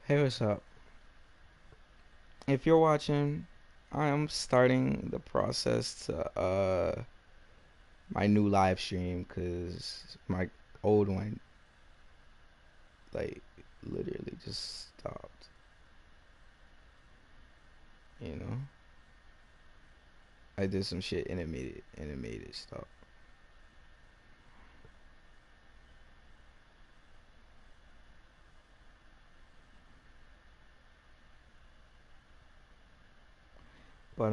Hey, what's up? If you're watching, I am starting the process to my new live stream because my old one like literally just stopped. You know, I did some shit and it made it stop. But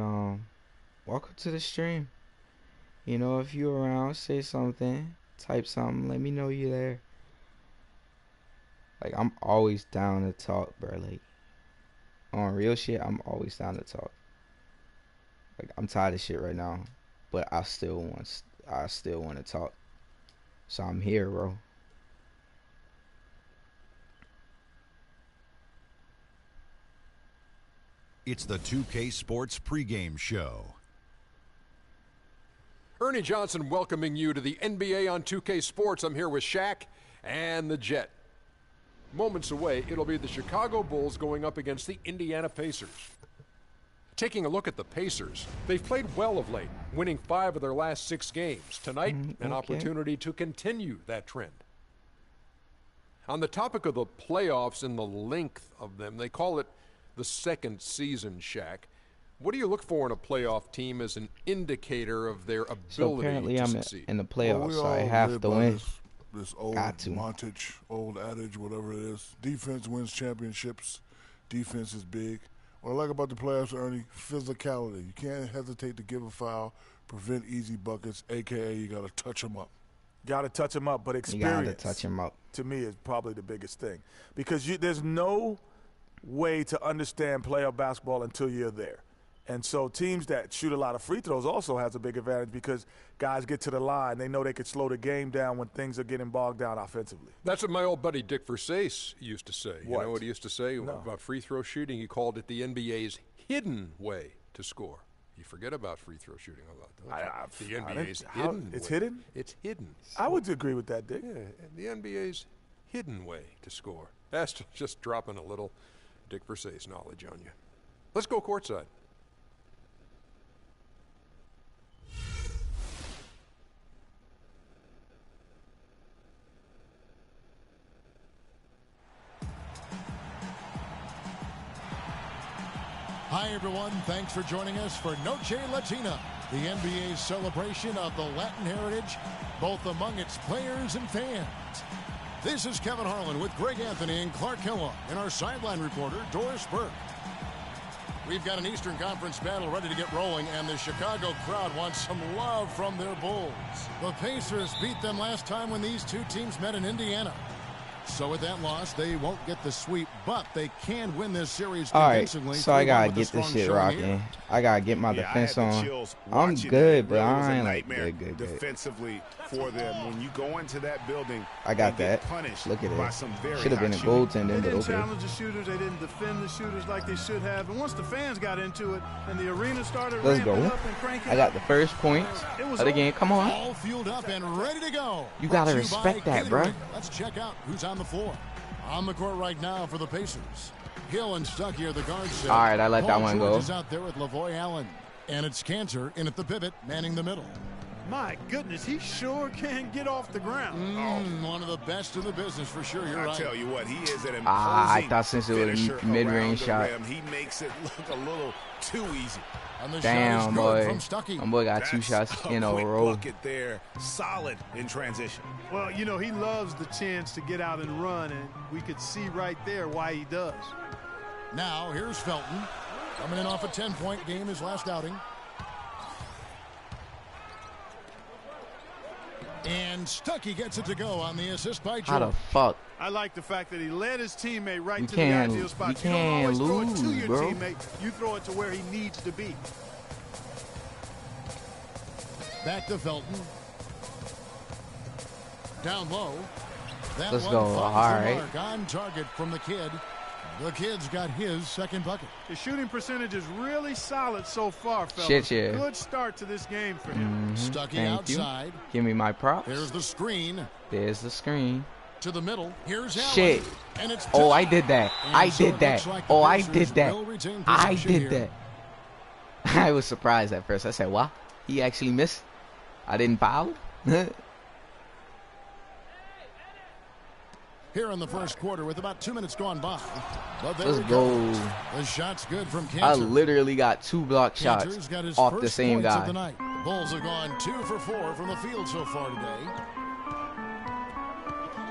welcome to the stream. You know, if you're around, say something, type something, let me know you're there. Like I'm always down to talk, bro. Like on real shit, I'm always down to talk. Like I'm tired of shit right now, but I still want to talk. So I'm here, bro. It's the 2K Sports pregame show. Ernie Johnson welcoming you to the NBA on 2K Sports. I'm here with Shaq and the Jet. Moments away, it'll be the Chicago Bulls going up against the Indiana Pacers. Taking a look at the Pacers, they've played well of late, winning 5 of their last 6 games. Tonight, an opportunity to continue that trend. On the topic of the playoffs and the length of them, they call it the second season, Shaq. What do you look for in a playoff team as an indicator of their ability So apparently to I'm succeed? in the playoffs, so I have to win. This old montage, old adage, whatever it is. Defense wins championships. Defense is big. What I like about the playoffs, Ernie, physicality. You can't hesitate to give a foul, prevent easy buckets, a.k.a. you got to touch them up. Got to touch them up, but You experience, gotta touch him up. to me, is probably the biggest thing. Because there's no way to understand playoff basketball until you're there. And so teams that shoot a lot of free throws also has a big advantage because guys get to the line. They know they could slow the game down when things are getting bogged down offensively. That's what my old buddy Dick Versace used to say. What? You know what he used to say about free throw shooting? He called it the NBA's hidden way to score. You forget about free throw shooting a lot, don't you? The NBA's hidden It's way. hidden? It's hidden. I would agree with that, Dick. Yeah, the NBA's hidden way to score. That's just dropping a little Dick Versace knowledge on you. Let's go courtside. Hi, everyone. Thanks for joining us for Noche Latina, the NBA's celebration of the Latin heritage, both among its players and fans. This is Kevin Harlan with Greg Anthony and Clark Kellogg and our sideline reporter, Doris Burke. We've got an Eastern Conference battle ready to get rolling, and the Chicago crowd wants some love from their Bulls. The Pacers beat them last time when these two teams met in Indiana. So with that loss, they won't get the sweep, but they can win this series convincingly. Alright, so I gotta with a get this strong shit showing rocking. here. I gotta get my defense on. I'm good, but I ain't like good. Defensively for them when you go into that building. I got and get that. punished Look at by it. some very Should have been a hot shooting. goaltending, They but didn't okay. challenge the shooters. They didn't defend the shooters like they should have. And once the fans got into it and the arena started Let's go. ramping up and cranking I got up, the first points of the game. Come on. All fueled up and ready to go. You gotta Brought to respect by that, bruh. Gatorade. Let's check out who's on the floor. On the court right now for the Pacers. Hill and Stuckey are the guards set. All right, I let that Paul one George go. is out there with Lavoy Allen. And it's Cantor in at the pivot, manning the middle. my goodness, he sure can get off the ground. One of the best in the business for sure. You're I right. tell you what, he is an imposing I thought since it was a finisher mid-range around the shot. rim. He makes it look a little too easy. And the Damn, shot is good boy. from Stuckey. My boy got two That's shots in a quick row. bucket there, solid in transition. Well, you know, he loves the chance to get out and run, and we could see right there why he does. Now here's Felton. Coming in off a 10-point game his last outing. And Stuckey gets it to go on the assist by How the George. fuck? I like the fact that he led his teammate right You to can't- the ideal spot. you don't can't always throw it to lose, your bro. teammate. You throw it to where he needs to be. Back to Felton. Down low. That Let's one go. finds All the right. mark on target from the kid. The kid's got his second bucket. His shooting percentage is really solid so far, fellas. Shit, yeah. Good start to this game for him. Stuckey Thank you. outside. Give me my props. There's the screen. There's the screen. To the middle. Here's Allen. Shit. And it's Oh, I tipped. did that. And I so did it that. looks like the Oh, I Pacers did that. will retain I possession did here. that. I was surprised at first. I said, "What? He actually missed? I didn't foul?" Here in the first quarter with about 2 minutes gone by. But there Let's it go. goes. The shot's good from I Cantor. literally got 2 block shots Cantor's got his off first the same points of the guy. night. The Bulls have gone 2 for 4 from the field so far today.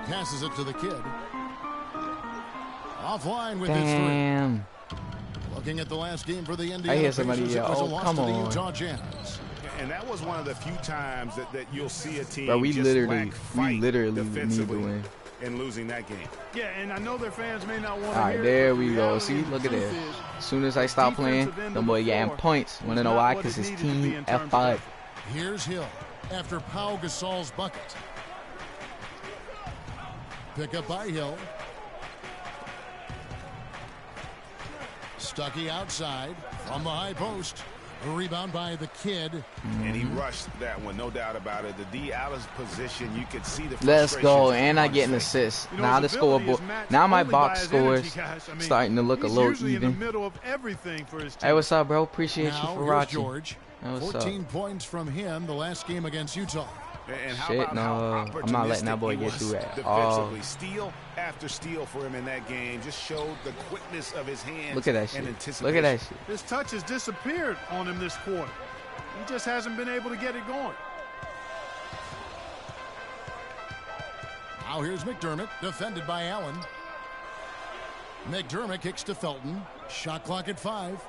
Passes it to the kid. Offline with his 3. Damn. Looking at the last game for the Indiana I hear Pacers, somebody it yell, was a "Oh, loss come to the on." Utah Jazz. And that was one of the few times that you'll see a team Bro, we just literally lack fight need to defensively win. in losing that game. Yeah, and I know their fans may not want to All right, hear there it, but we the go. reality See, of the look at truth that. is, As soon as I stop playing, defensive end the of boy the getting floor points. Want to was know not why? what Because it his needed to be team in terms of F5. effort. Here's Hill after Pau Gasol's bucket. Pick up by Hill. Stuckey outside from the high post. A rebound by the kid. And he rushed that one, no doubt about it. The D out of position, you could see the Let's go, frustration and I on get an his face. assist. You know, Now the his ability is scoreboard. matched Now my only by box his energy, scores guys. I mean, starting to look a he's little usually in the even. middle of everything for his team. Hey, what's up, bro? Appreciate Now you for here's watching. George. Hey, what's 14 up? points from him the last game against Utah. And how Shit, about no, how I'm not letting that opportunistic boy he get was through that. defensively. Steal after steal for him in that game just showed the quickness of his hands. Look at that and shit. anticipation. Look at that shit. His touch has disappeared on him this quarter. He just hasn't been able to get it going. Now here's McDermott, defended by Allen. McDermott kicks to Felton. Shot clock at 5.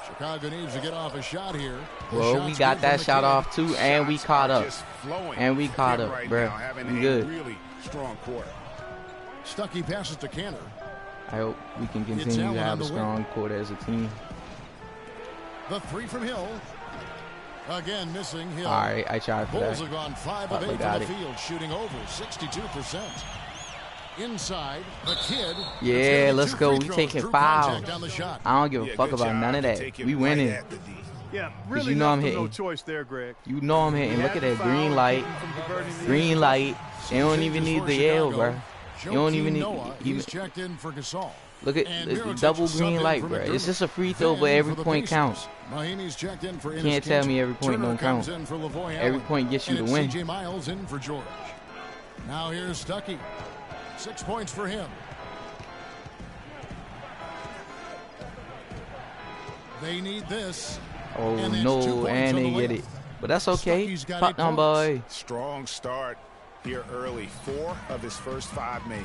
Chicago needs to get off a shot here. The Well, we shot's got good that from the shot kid. off too, and we Shots caught are up. just flowing And we for caught him up, right bruh. now, having We a good. really strong quarter. Stuckey passes to Cantor. I hope we can It's continue Allen to on have a the wing. strong quarter as a team. The 3 from Hill. Again missing Hill. All right, I tried for Bulls that. have gone 5 But of we 8 got from the it. field, shooting over 62%. Inside, the kid. Yeah, let's go. We taking fouls. On the shot. I don't give a Yeah, fuck good about job none of to that. take it We right winning. at the D. Yeah, really you know I'm left him no hitting. choice there, Greg. You know I'm hitting. He Look had at the that foul green to light. keep him from converting the Green end. light. You don't even need the yell, bro. You don't even need. Noah, Even, he's checked in for Gasol. look at And the Mirotic double subbed green in light, for bro. McDermott. It's just a free throw, but Then every for the point Pacers, counts. Mahinmi's checked in for Can't tell me Enes every point Kanter don't comes count. in for Lavoy Every Allen. point gets you And to it's win. C.J. Miles in for George. Now here's Stuckey. 6 points for him. They need this. Oh And that's 2 no, points and on they the get layup. it. But that's okay. Stuckey's got 8 Putnam points. boy. Strong start here early. 4 of his first 5 made.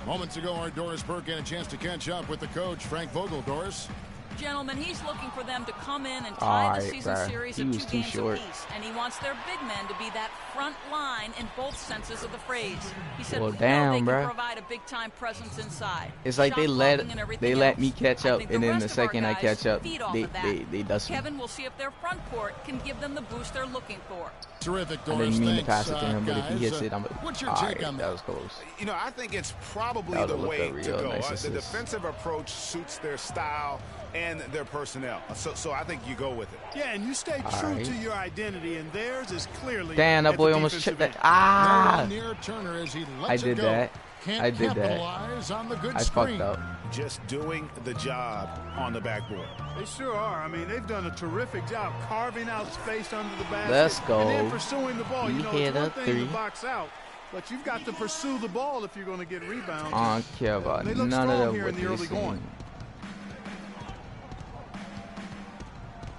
Moments ago, our Doris Burke had a chance to catch up with the coach, Frank Vogel. Doris. Gentlemen, he's looking for them to come in and All tie the right, season bruh. series He at was 2 too games short. apiece, and he wants their big men to be that front line in both senses of the phrase. He said, Well, we know damn, they can bruh. provide a big-time presence inside. It's like Shot they blocking and everything let else. me catch I up, think and then rest the of our second I guys catch up, feed off they of that. they dust me. Kevin will see if their front court can give them the boost they're looking for. Terrific, I Doris. didn't mean to Thanks, pass it to him, but if he guys. hits it, I'm What's your all take right, on that that? was close. You know, I think it's probably That the was a way real to go. nice The assist. defensive approach suits their style and their personnel. So I think you go with it. Yeah, and you stay All true right. to your identity, and theirs is clearly. Damn, at that boy the almost defensive chipped that. end. Ah! No near Turner as he lets I it did go. that. Can't I did that. capitalize on the good I screen. fucked up. Just doing the job on the backboard. They sure are. I mean, they've done a terrific job carving out space under the basket. Let's go. And then pursuing the ball. You You know, hit it's one a thing three. to box out, but you've got to pursue the ball if you're going to get rebounds. I don't care about They look none of strong that here what in the they're early saying. going.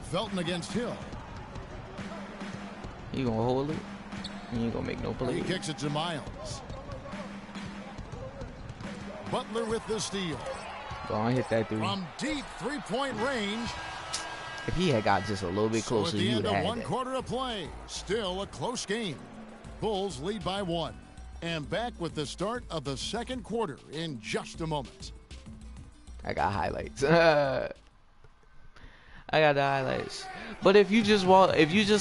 Felton against Hill. You gonna hold it? You ain't gonna make no He play. kicks it to Miles. Butler with the steal. Go on, hit that three. From deep three-point range. If he had got just a little bit So closer, at the you end would of have one had that. quarter of play, still a close game. Bulls lead by 1. And back with the start of the second quarter in just a moment. I got highlights. I got the highlights. But if you just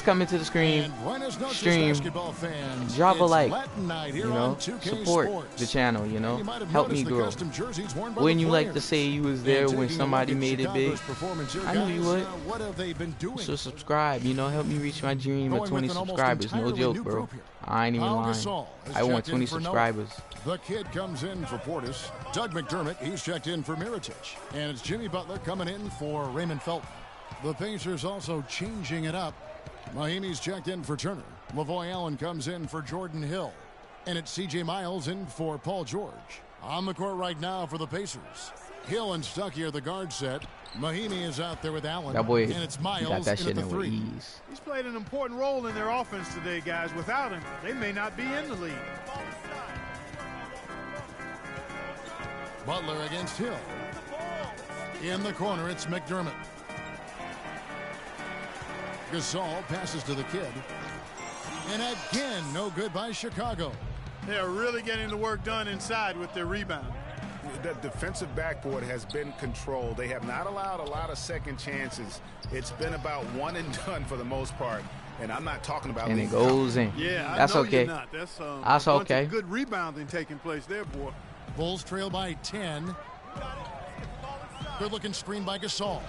come into the screen, And Buenos Noches, stream, basketball fans. drop a It's like, Latin night here you on know, 2K support Sports. the channel, you know, You might have help me noticed the grow. custom jerseys worn by Wouldn't the you like to players. say you was And there taking when a somebody look at made it big? Chicago's performance here, I know you guys, would. What have they been doing? So subscribe, you know, help me reach my dream Going of with 20 an almost subscribers. No entirely joke, new bro. group here. I ain't even Pau lying. Gasol has I want checked in 20 for Noah. subscribers. The kid comes in for Portis. Doug McDermott, he's checked in for Mirotic. And it's Jimmy Butler coming in for Raymond Felton. The Pacers also changing it up. Mahimi's checked in for Turner. Lavoy Allen comes in for Jordan Hill. And it's C.J. Miles in for Paul George. On the court right now for the Pacers. Hill and Stuckey are the guard set. Mahimi is out there with Allen. That boy, and it's Miles got that shit in at in the with 3. ease. He's played an important role in their offense today, guys. Without him, they may not be in the league. Butler against Hill. In the corner, it's McDermott. Gasol passes to the kid. And again, no good by Chicago. They are really getting the work done inside with their rebound. The defensive backboard has been controlled. They have not allowed a lot of second chances. It's been about one and done for the most part. And I'm not talking about. And it goes in. Yeah, that's I know okay. You're not. That's that's a bunch okay. of good rebounding taking place there, boy. Bulls trail by 10. Good looking screen by Gasol.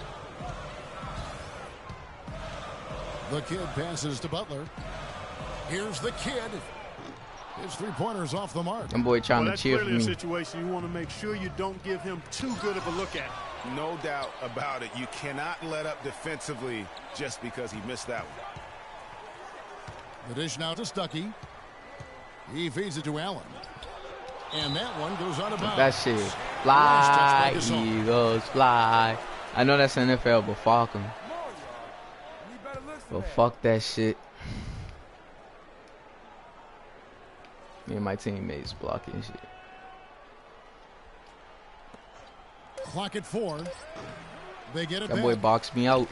The kid passes to Butler. Here's the kid. His 3-pointers off the mark. Them boy trying to That's cheer for clearly me. a situation you want to make sure you don't give him too good of a look at. No doubt about it. You cannot let up defensively just because he missed that one. The dish now to Stuckey. He feeds it to Allen. And that one goes out of bounds. That shit. Last Fly, touch by Gasol. Eagles, fly. I know that's NFL, but fuck them. But fuck that shit. Me and my teammates blocking shit. Clock at 4. They get it That back. boy boxed me out.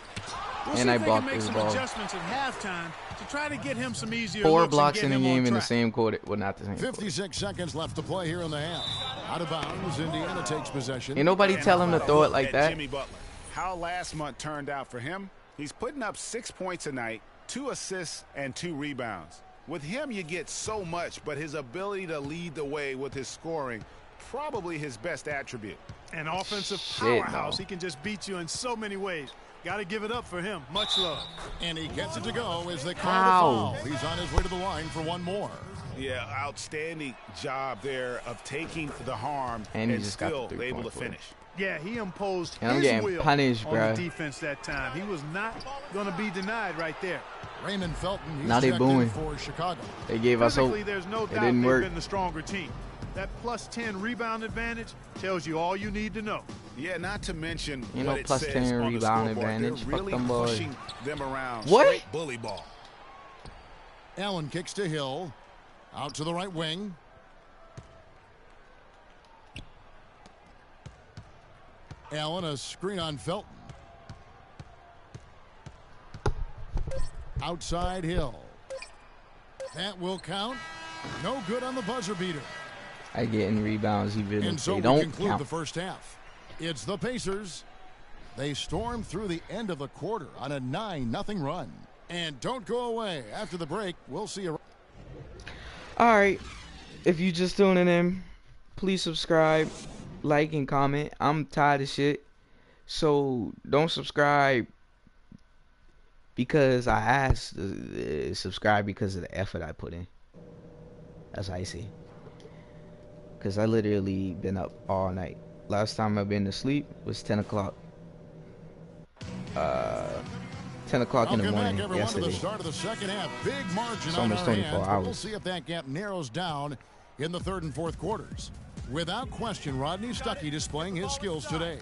We'll And see I if they can blocked make his some ball. adjustments at halftime to try to get him some easier 4 looks and blocks get in the him on game in the track. same quarter. Well, not the same quarter. 56 seconds left to play here in the half. Out of bounds. Indiana takes possession. Ain't nobody tell him to throw it like At that. Jimmy Butler. How last month turned out for him? He's putting up 6 points a night, 2 assists, and 2 rebounds. With him, you get so much, but his ability to lead the way with his scoring, probably his best attribute. An offensive Shit, powerhouse. no. He can just beat you in so many ways. Got to give it up for him. Much love. And he gets it to go as they call How? the foul. He's on his way to the line for one more. Yeah, outstanding job there of taking the harm And and, he just got the still three-point able to play. finish. Yeah, he imposed And I'm his getting will punished, on bruh. the defense that time. He was not going to be denied right there. Raymond Felton, he's Now they checked in booing. for Chicago. They gave us hope. Physically, there's no It doubt didn't they've work. been the stronger team. That plus 10 rebound advantage tells you all you need to know. Yeah, not to mention You what know, it plus says 10 on the rebound scoreboard. advantage. They're Fuck really them boys. pushing them around. What? Straight bully ball. Allen kicks to Hill. Out to the right wing. Allen, a screen on Felton. Outside Hill. That will count. No good on the buzzer beater. I get in rebounds even And if so they we don't conclude count. the first half. It's the Pacers. They storm through the end of the quarter on a 9-0 run. And don't go away. After the break, we'll see you. All right. If you just tuning in, please subscribe, like, and comment. I'm tired of shit. So don't subscribe because I asked. Subscribe because of the effort I put in. That's how I see. Because I literally been up all night. Last time I've been to sleep was 10 o'clock. 10 o'clock in the Welcome morning back, everyone, to the yesterday. start of the second half. Big margin It's on almost our 24 hands, but we'll hours. see if that gap narrows down in the third and fourth quarters. Without question, Rodney Stuckey displaying his skills today.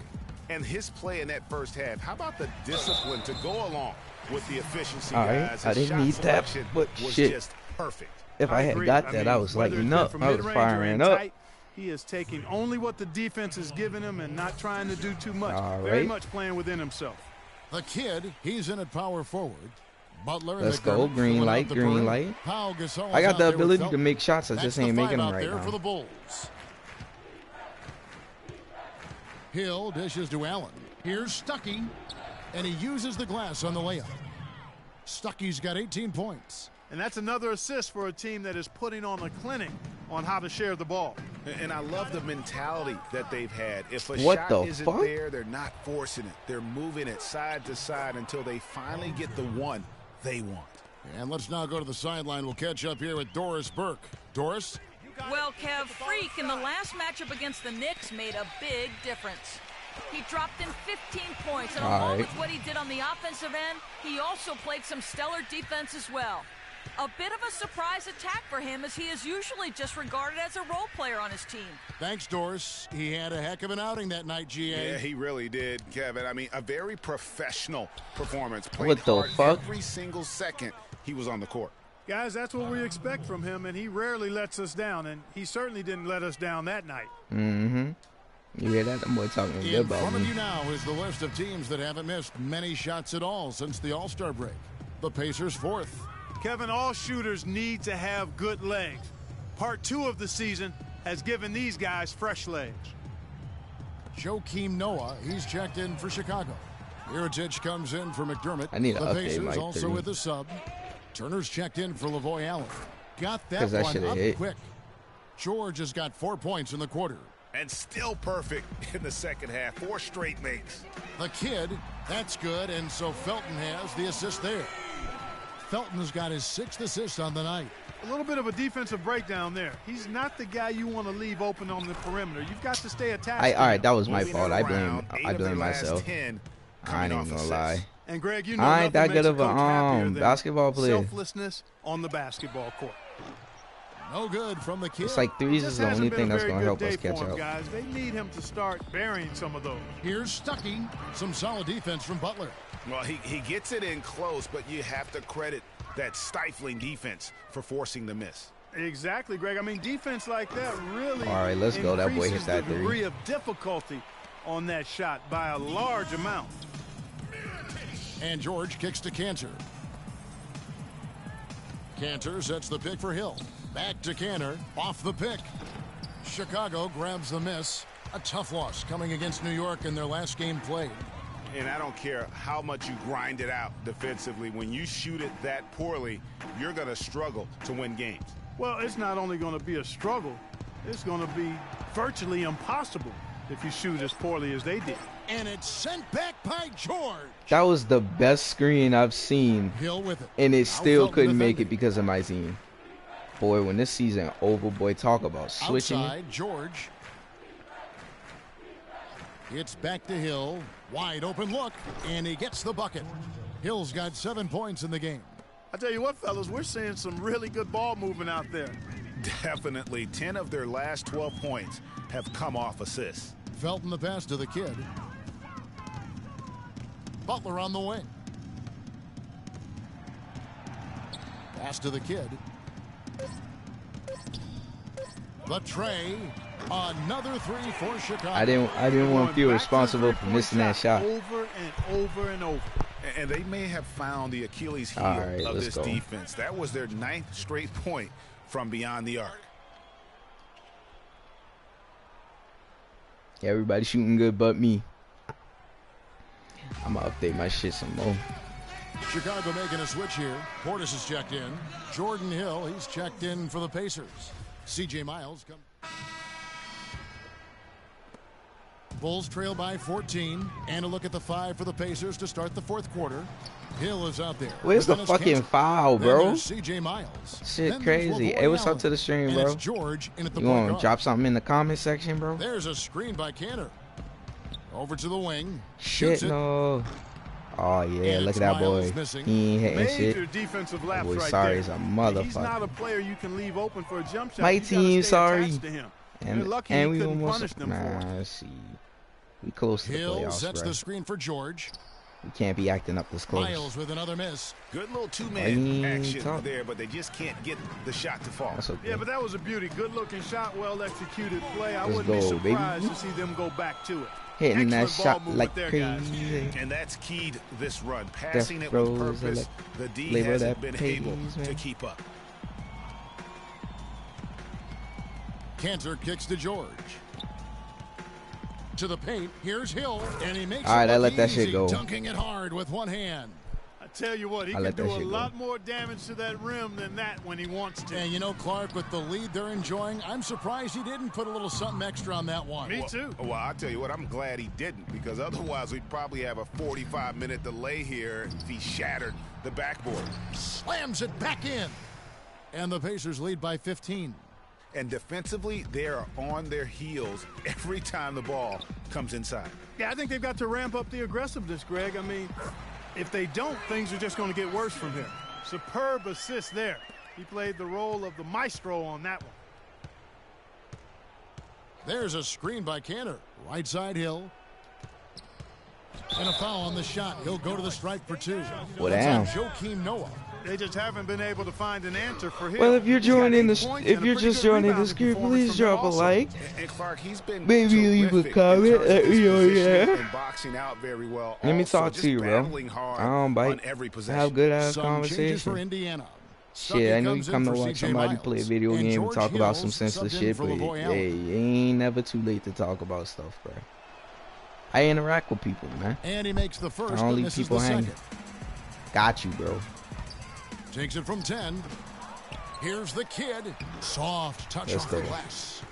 And his play in that first half, how about the discipline to go along with the efficiency, All right, guys? I His didn't shot need that, selection but was shit. just perfect. If I had agree. got that, I mean, was whether lighting it's up. from I was mid-range or firing in up. tight, he is taking only what the defense is giving him and not trying to do too much. All Very right. much playing within himself. The kid, he's in at power forward. Butler and Let's go. McDermott Green filling light, out the green perimeter. light. Pau Gasol I is got out the there with ability to Felton. make shots. I That's just the ain't making five them out right there for now. the Bulls. Hill dishes to Allen. Here's Stuckey, and he uses the glass on the layup. Stuckey's got 18 points. And that's another assist for a team that is putting on a clinic on how to share the ball. And I love the mentality that they've had. If a What shot the isn't fuck? there, they're not forcing it. They're moving it side to side until they finally get the one they want. And let's now go to the sideline. We'll catch up here with Doris Burke. Doris? Well, Kev, Freak in the last matchup against the Knicks made a big difference. He dropped in 15 points, and along with what he did on the offensive end, he also played some stellar defense as well. A bit of a surprise attack for him, as he is usually just regarded as a role player on his team. Thanks, Doris. He had a heck of an outing that night, GA. Yeah, he really did, Kevin. I mean, a very professional performance. What the fuck? Every single second he was on the court. Guys, that's what we expect from him, and he rarely lets us down, and he certainly didn't let us down that night. Mm-hmm. You hear that? That boy talking good about In front me. of you now is the list of teams that haven't missed many shots at all since the All-Star break. The Pacers 4th. Kevin, all shooters need to have good legs. Part 2 of the season has given these guys fresh legs. Joakim Noah, he's checked in for Chicago. Mirotic comes in for McDermott. I need to the update Pacers my also 3. with a sub. Turner's checked in for Lavoy Allen. Got that 'Cause that one should've up hit. quick. George has got 4 points in the quarter. And still perfect in the second half. 4 straight makes. The kid, that's good, and so Felton has the assist there. Felton has got his 6th assist on the night. A little bit of a defensive breakdown there. He's not the guy you want to leave open on the perimeter. You've got to stay attached. All right, that was my Moving fault. it I around, blame 8 of their last myself. 10 I ain't coming even off gonna assists. lie. And Greg, you know I ain't that nothing good makes of a coach happier than basketball player. Selflessness on the basketball court. No good from the kid. It's like threes is Just the hasn't only been thing a that's very gonna good help us day catch for him, up. guys. They need him to start burying some of those. Here's Stuckey. Some solid defense from Butler. Well, he gets it in close, but you have to credit that stifling defense for forcing the miss. Exactly, Greg. I mean, defense like that really All right, let's go. That boy hit increases that the degree 3. of difficulty on that shot by a large amount. And George kicks to Cantor. Cantor sets the pick for Hill. Back to Cantor. Off the pick. Chicago grabs the miss. A tough loss coming against New York in their last game played. And I don't care how much you grind it out defensively. When you shoot it that poorly, you're going to struggle to win games. Well, it's not only going to be a struggle, it's going to be virtually impossible if you shoot as poorly as they did. And it's sent back by George. That was the best screen I've seen, Hill with it. and it Now still Felton couldn't make it defending. because of my team. Boy, when this season over, boy, talk about switching. Outside, George. It's back to Hill. Wide open look, and he gets the bucket. Hill's got 7 points in the game. I tell you what, fellas, we're seeing some really good ball movement out there. Definitely 10 of their last 12 points have come off assists. Felton the pass to the kid. Butler on the wing. Pass to the kid. The tray. Another 3 for Chicago. I didn't want to feel Going back responsible the for three-point missing that shot. Over and over and over. And they may have found the Achilles heel All right, of let's this go. defense. That was their 9th straight point from beyond the arc. Everybody shooting good but me. I'm gonna update my shit some more. Chicago making a switch here. Portis is checked in. Jordan Hill, he's checked in for the Pacers. C.J. Miles come. Bulls trail by 14. And a look at the 5 for the Pacers to start the 4th quarter. Hill is out there. Where's the Dennis fucking Cantor. foul, Then bro? there's C.J. Miles. Shit Then there's crazy. Lavoy Hey, what's up Allen. to the stream, And bro? it's George in at the You point want to guard. drop something in the comment section, bro? There's a screen by Cantor. Over to the wing. Shit, Shoots it. no. Oh, yeah, And look it's at that Miles boy. missing. He ain't hitting Major shit. defensive That lapse boy right sorry there. as a He's motherfucker. not a player you can leave open for a jump shot. My You gotta team stay sorry. attached to him. And, They're lucky and he we couldn't almost, punish them for it. nah, let's see. We close to the Hill playoffs, sets bro. the screen for George. We can't be acting up this close. Miles with another miss. Good little I two-man mean, action talk. there, but they just can't get the shot to fall. That's okay. Yeah, but that was a beauty. Good-looking shot, well-executed play. I Let's wouldn't be go, baby. surprised to see them go back to it. Hitting that Excellent ball shot movement like there, crazy. guys. And that's keyed this run. Passing it Death with throws are purpose. like The D flavor hasn't that been able pays, to man. keep up. Cantor kicks to George. To the paint. Here's Hill, and he makes All right, it I look let that shit easy, go. dunking it hard with one hand. I tell you what, he can do a lot more damage to that rim than that when he wants to. And you know, Clark, with the lead they're enjoying, I'm surprised he didn't put a little something extra on that one. Me too. Well, I'll tell you what, I'm glad he didn't, because otherwise we'd probably have a 45-minute delay here if he shattered the backboard. Slams it back in. And the Pacers lead by 15. And defensively, they are on their heels every time the ball comes inside. Yeah, I think they've got to ramp up the aggressiveness, Greg. I mean, if they don't, things are just going to get worse from here. Superb assist there. He played the role of the maestro on that one. There's a screen by Cantor. Right side Hill. And a foul on the shot. He'll go to the stripe for 2. Well, damn. Joakim Noah. They just haven't been able to find an answer for him. Well, if you're joining the, if you're just joining the screen, please drop a like. And Clark, he's been maybe leave a comment. And boxing out very well. Let me talk to you, bro. I don't bite. Have good ass conversation. For Indiana. Shit, I know you come to watch somebody play a video game and talk about some senseless shit, but hey, it ain't never too late to talk about stuff, bro. I interact with people, man. And he makes the first. I don't leave people hanging. Got you, bro. Takes it from 10. Here's the kid. Soft touch off the glass.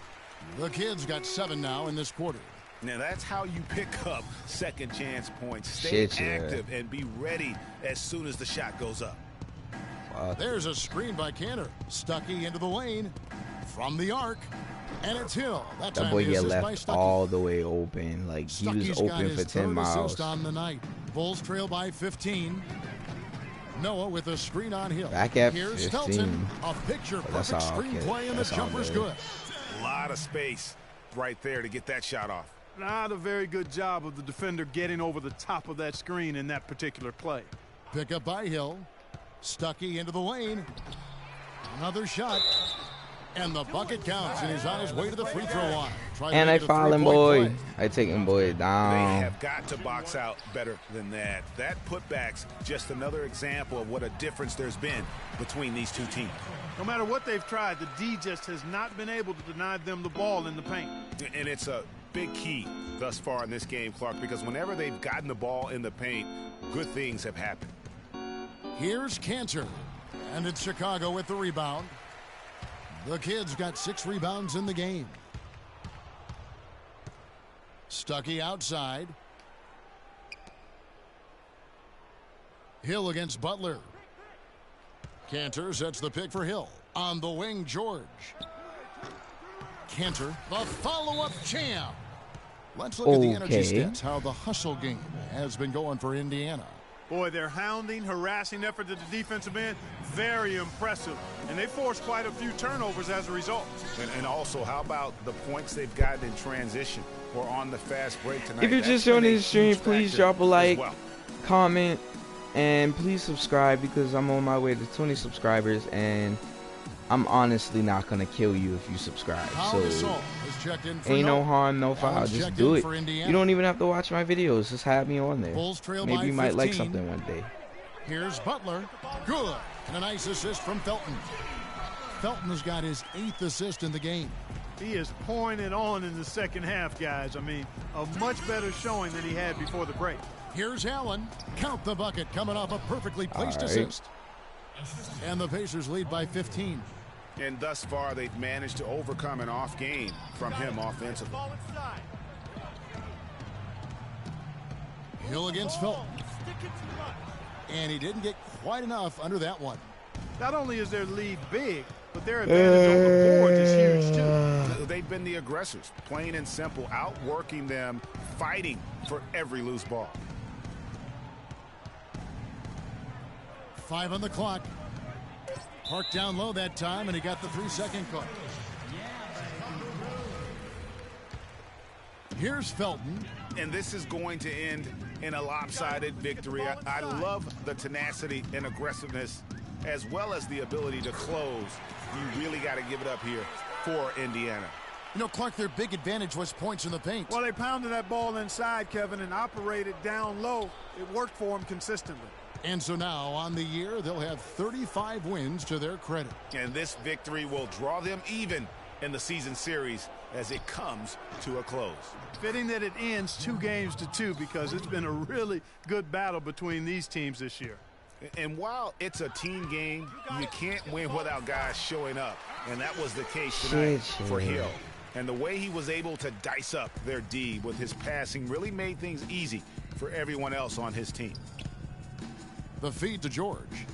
The Kid's got 7 now in this quarter. Now that's how you pick up second chance points. Stay active and be ready as soon as the shot goes up. There's a screen by Cantor. Stuckey into the lane from the arc. And it's Hill. That boy get left all the way open. Like, he was open for 10 miles. On the night. Bulls trail by 15. Noah with a screen on Hill. Back at Here's 15. Stelton. A picture-perfect screenplay, and the jumper's good. A lot of space right there to get that shot off. Not a very good job of the defender getting over the top of that screen in that particular play. Pick up by Hill. Stuckey into the lane. Another shot. And the bucket counts, and he's on his way to the free throw line. And I foul him, boy. I take him, boy, down. They have got to box out better than that. That putback's just another example of what a difference there's been between these two teams. No matter what they've tried, the D just has not been able to deny them the ball in the paint. And it's a big key thus far in this game, Clark, because whenever they've gotten the ball in the paint, good things have happened. Here's Cantor, and it's Chicago with the rebound. The Kid's got 6 rebounds in the game. Stuckey outside. Hill against Butler. Cantor sets the pick for Hill. On the wing, George. Cantor, the follow-up jam. Let's look at the energy stats, how the hustle game has been going for Indiana. Boy, their hounding, harassing effort at the defensive end, very impressive. And they forced quite a few turnovers as a result. And also, how about the points they've gotten in transition or on the fast break tonight? If you're just joining the stream, please drop a like, comment, and please subscribe, because I'm on my way to 20 subscribers, and I'm honestly not going to kill you if you subscribe. So, ain't no harm, no foul. Just do it. You don't even have to watch my videos. Just have me on there. Maybe you might like something one day. Here's Butler. Good. And a nice assist from Felton. Felton has got his 8th assist in the game. He is pouring it on in the second half, guys. I mean, a much better showing than he had before the break. Here's Allen. Count the bucket, coming off a perfectly placed assist. And the Pacers lead by 15. And thus far, they've managed to overcome an off game from him offensively. Hill against Felton. And he didn't get quite enough under that one. Not only is their lead big, but their advantage on the board is huge, too. They've been the aggressors, plain and simple, outworking them, fighting for every loose ball. 5 on the clock. Park down low that time, and he got the 3-second call. Here's Felton. And this is going to end in a lopsided victory. I love the tenacity and aggressiveness, as well as the ability to close. You really got to give it up here for Indiana. You know, Clark, their big advantage was points in the paint. Well, they pounded that ball inside, Kevin, and operated down low. It worked for them consistently. And so now, on the year, they'll have 35 wins to their credit. And this victory will draw them even in the season series as it comes to a close. Fitting that it ends 2-2 because it's been a really good battle between these teams this year. And while it's a team game, you can't win without guys showing up. And that was the case tonight for Hill. And the way he was able to dice up their D with his passing really made things easy for everyone else on his team. The feed to George.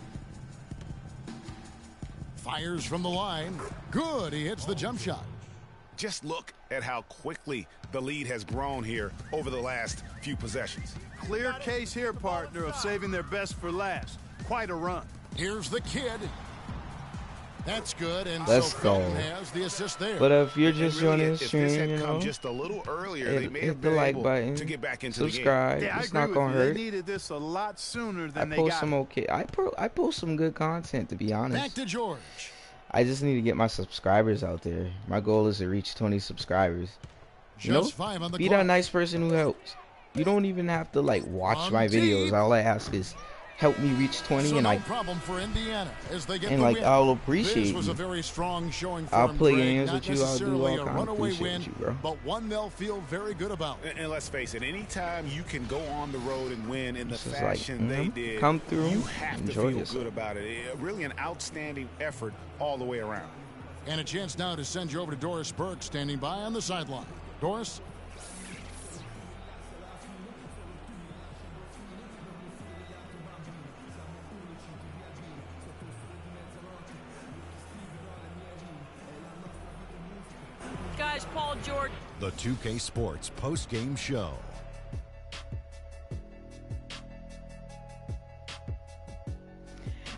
Fires from the line. Good. He hits the jump shot. Just look at how quickly the lead has grown here over the last few possessions. Clear case here, partner, of saving their best for last. Quite a run. Here's the kid. That's good, and Let's so go. Felton has the assist there. But if you're just Really, joining the if this stream, had you come know, just a little earlier, they may hit have the been like able button, to get back into the game. subscribe. Yeah, I It's agree not with gonna you. hurt. They needed this a lot sooner I than they post got some it. okay. I post some good content, to be honest. Back to George. I just need to get my subscribers out there. My goal is to reach 20 subscribers. You know, Just 5 on the be clock. that nice person who helps. You don't even have to like watch On my videos. deep. All I ask is help me reach 20, So and no I problem for Indiana as they get and the like win. I'll appreciate This was you. a very strong showing for I'll him, play Greg. games Not with you. I'll do necessarily all a kinds. runaway Appreciate win, you, bro. but one they'll feel very good about. And let's face it, anytime you can go on the road and win in the This is like, fashion they did, come through, you have to enjoy feel yourself. good about it. Really an outstanding effort all the way around. And a chance now to send you over to Doris Burke, standing by on the sideline. Doris? Guys, Paul George. The 2K Sports post-game show.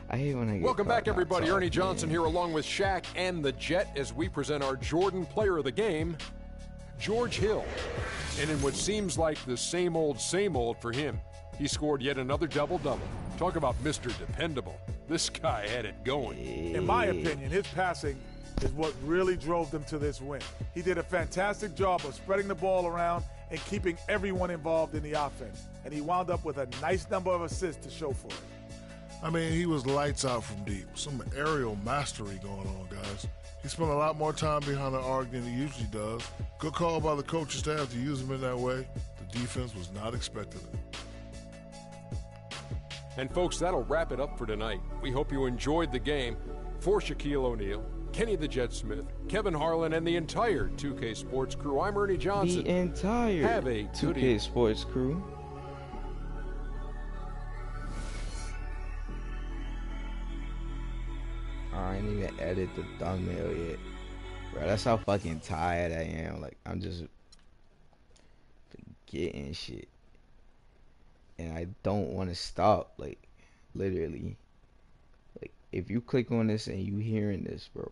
I hate when I get Welcome caught back, not everybody. Ernie talking. Johnson here along with Shaq and the Jet as we present our Jordan Player of the Game, George Hill. And in what seems like the same old for him, he scored yet another double-double. Talk about Mr. Dependable. This guy had it going. In my opinion, his passing is what really drove them to this win. He did a fantastic job of spreading the ball around and keeping everyone involved in the offense. And he wound up with a nice number of assists to show for it. I mean, he was lights out from deep. Some aerial mastery going on, guys. He spent a lot more time behind the arc than he usually does. Good call by the coaching staff to use him in that way. The defense was not expecting it. And folks, that'll wrap it up for tonight. We hope you enjoyed the game. For Shaquille O'Neal, Kenny the Jet Smith, Kevin Harlan, and the entire 2K Sports crew, I'm Ernie Johnson. The entire Have a good 2K evening. Sports crew. I ain't even edit the thumbnail yet. Bro, that's how fucking tired I am. Like, I'm just forgetting shit. And I don't want to stop. Like, literally. Like, if you click on this and you hearing this, bro,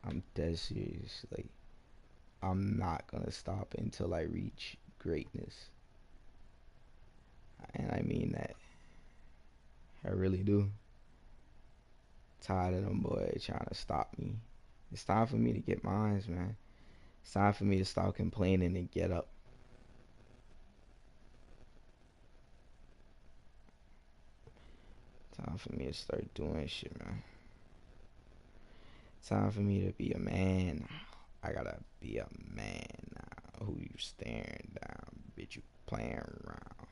I'm dead serious. Like, I'm not gonna stop until I reach greatness. And I mean that. I really do. Tired of them boys trying to stop me. It's time for me to get mines, man. It's time for me to stop complaining and get up. Time for me to start doing shit, man. Time for me to be a man. I gotta be a man now. Who you staring down? Bitch, you playing around.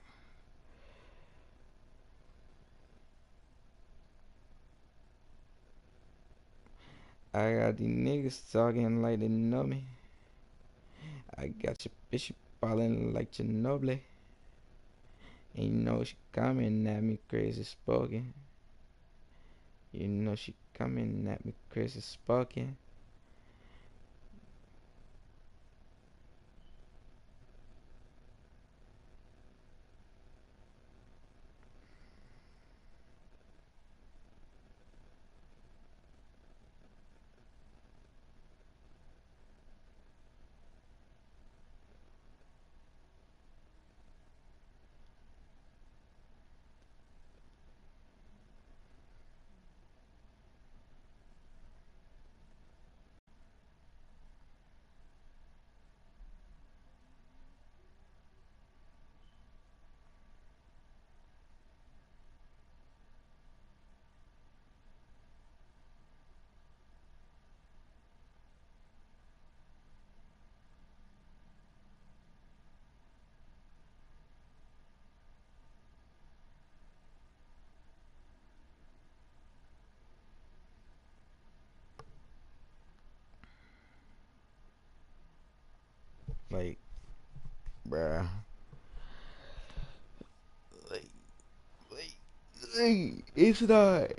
I got these niggas talking like they know me. I got your bitch ballin' like Ginobili. And you know she coming at me crazy spoken. You know she coming at me crazy spoken. like it's not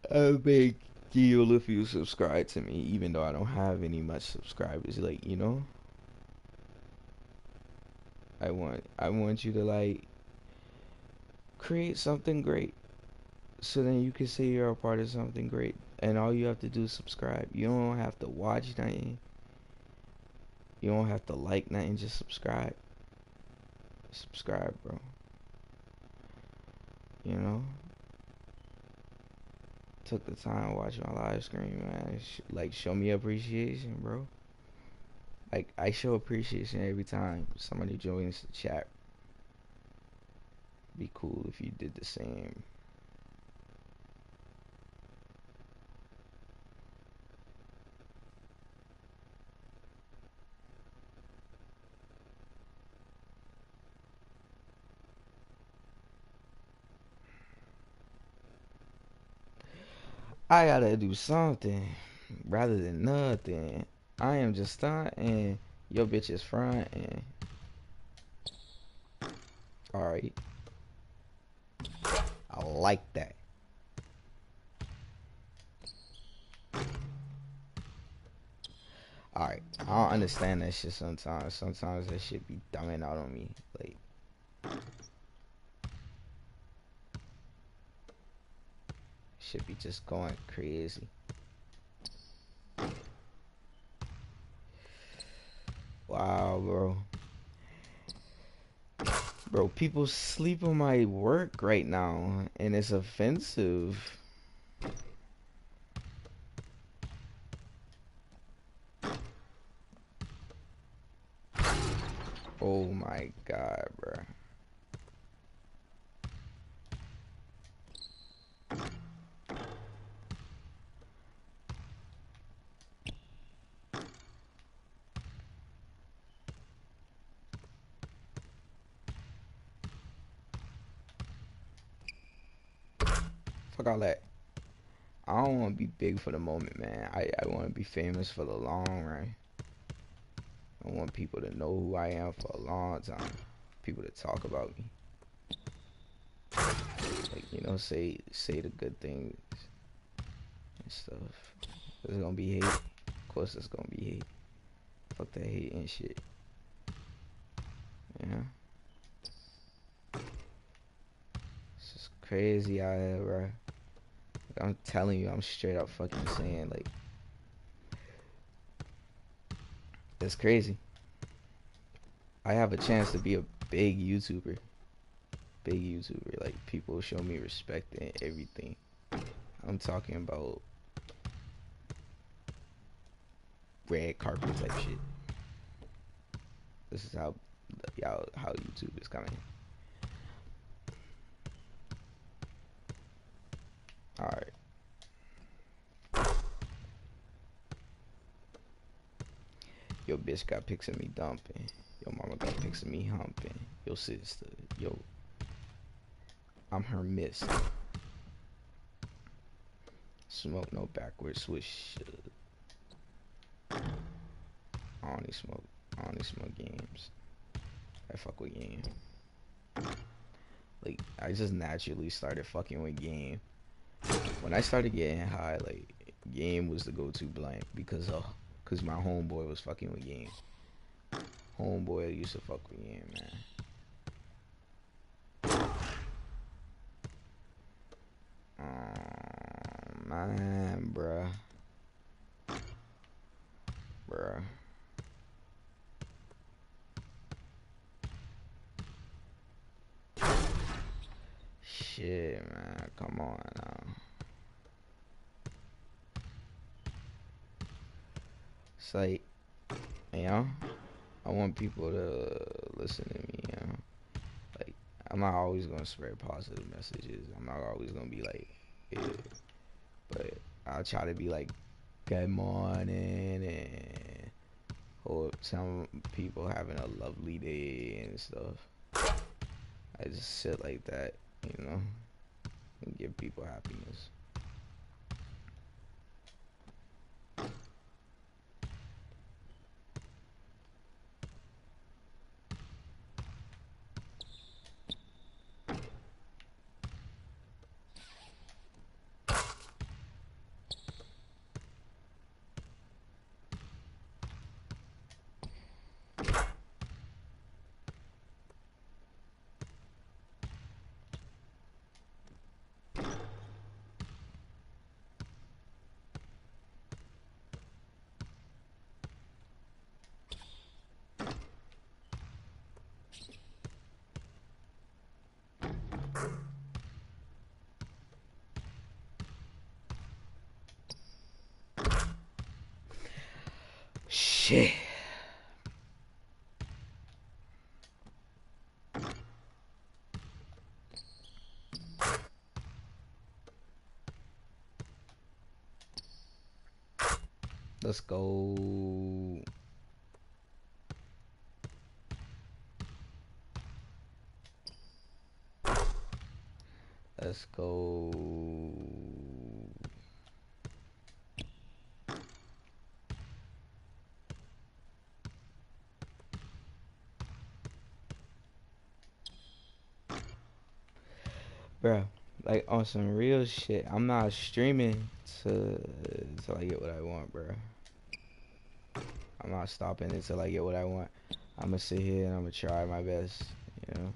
a big deal if you subscribe to me, even though I don't have any much subscribers. Like, you know, I want you to like create something great, so then you can say you're a part of something great, and all you have to do is subscribe. You don't have to watch nothing. You don't have to like nothing. Just subscribe. Subscribe, bro. You know, took the time to watch my live stream, man. Like, show me appreciation, bro. Like, I show appreciation every time somebody joins the chat. Be cool if you did the same. I gotta do something rather than nothing. I am just starting. Your bitch is fronting. Alright. I like that. Alright. I don't understand that shit sometimes. Sometimes that shit be dumbing out on me. Like, shit be just going crazy. Wow, bro. Bro, people sleep on my work right now, and it's offensive. Oh my god, bro. Fuck all that. I don't want to be big for the moment, man. I want to be famous for the long run. I want people to know who I am for a long time. People to talk about me. Like, you know, say the good things and stuff. There's gonna be hate. Of course there's gonna be hate. Fuck that hate and shit. Yeah. It's just crazy out here, bro. Like, I'm telling you, I'm straight up fucking saying, like, it's crazy. I have a chance to be a big YouTuber. Big YouTuber. Like, people show me respect and everything. I'm talking about red carpet type shit. This is how YouTube is coming. Alright. Your bitch got pics of me dumping. Your mama got pics of me humping. Your sister. Yo. I'm her miss. Smoke no backward switch. I only smoke games. I fuck with game. Like, I just naturally started fucking with game. When I started getting high, like, game was the go-to blank because my homeboy was fucking with game. Homeboy used to fuck with game, man. Man, bruh. Shit, man. Come on now. It's like, you know, I want people to listen to me, you know. Like, I'm not always gonna spread positive messages. I'm not always gonna be like, yeah. But I'll try to be like, good morning, and hope some people having a lovely day and stuff. I just shit like that, you know, and give people happiness. shit. Let's go. Let's go. Bro, like on some real shit, I'm not streaming till I get what I want, bro. I'm not stopping until I get what I want. I'm gonna sit here and I'm gonna try my best, you know.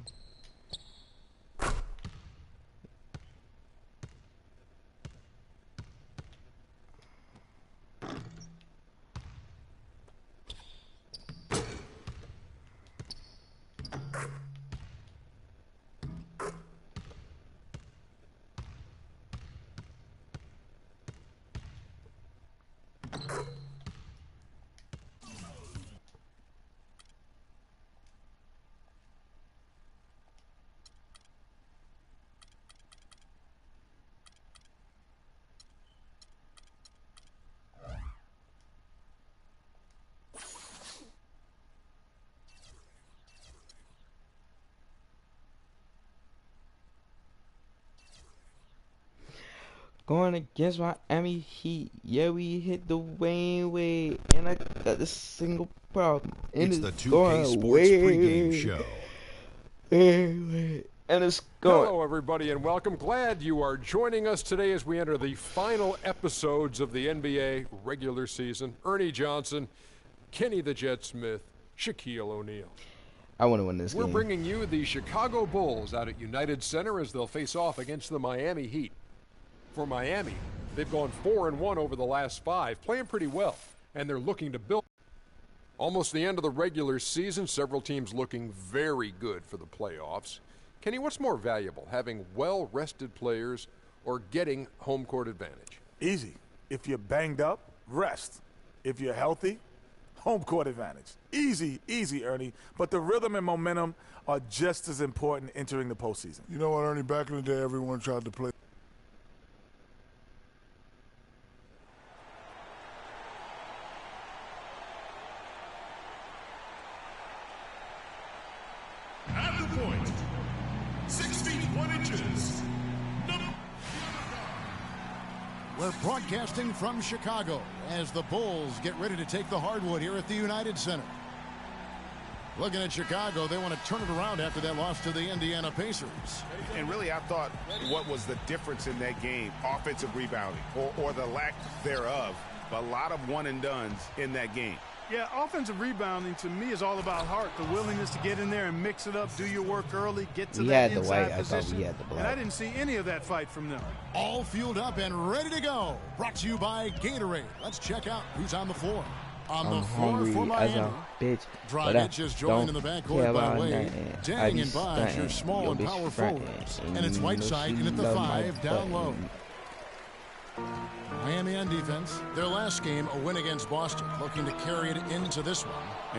Going against Miami Heat. Yeah, we hit the Wayne Wade, and I got the single problem. And it's the 2K Sports pregame show. And it's going. Hello, everybody, and welcome. Glad you are joining us today as we enter the final episodes of the NBA regular season. Ernie Johnson, Kenny the Jet Smith, Shaquille O'Neal. I want to win this game. We're bringing you the Chicago Bulls out at United Center as they'll face off against the Miami Heat. For Miami, they've gone 4-1 over the last 5, playing pretty well, and they're looking to build. Almost the end of the regular season, several teams looking very good for the playoffs. Kenny, what's more valuable, having well-rested players or getting home court advantage? Easy. If you're banged up, rest. If you're healthy, home court advantage. Easy, easy, Ernie. But the rhythm and momentum are just as important entering the postseason. You know what, Ernie? Back in the day, everyone tried to play. At the point, 6 feet 1 inches. We're broadcasting from Chicago as the Bulls get ready to take the hardwood here at the United Center. Looking at Chicago, they want to turn it around after that loss to the Indiana Pacers. And really, I thought what was the difference in that game, offensive rebounding, or the lack thereof. A lot of one-and-dones in that game. Yeah, offensive rebounding to me is all about heart, the willingness to get in there and mix it up, do your work early, get to that inside position. I thought we had the black. And I didn't see any of that fight from them. All fueled up and ready to go. Brought to you by Gatorade. Let's check out who's on the floor. On the floor for Miami, Dragic is joined in the backcourt by Wade. Dang and Bosh are small and power forwards. And it's Whiteside in at the 5 down low. Miami on defense. Their last game, a win against Boston, looking to carry it into this one.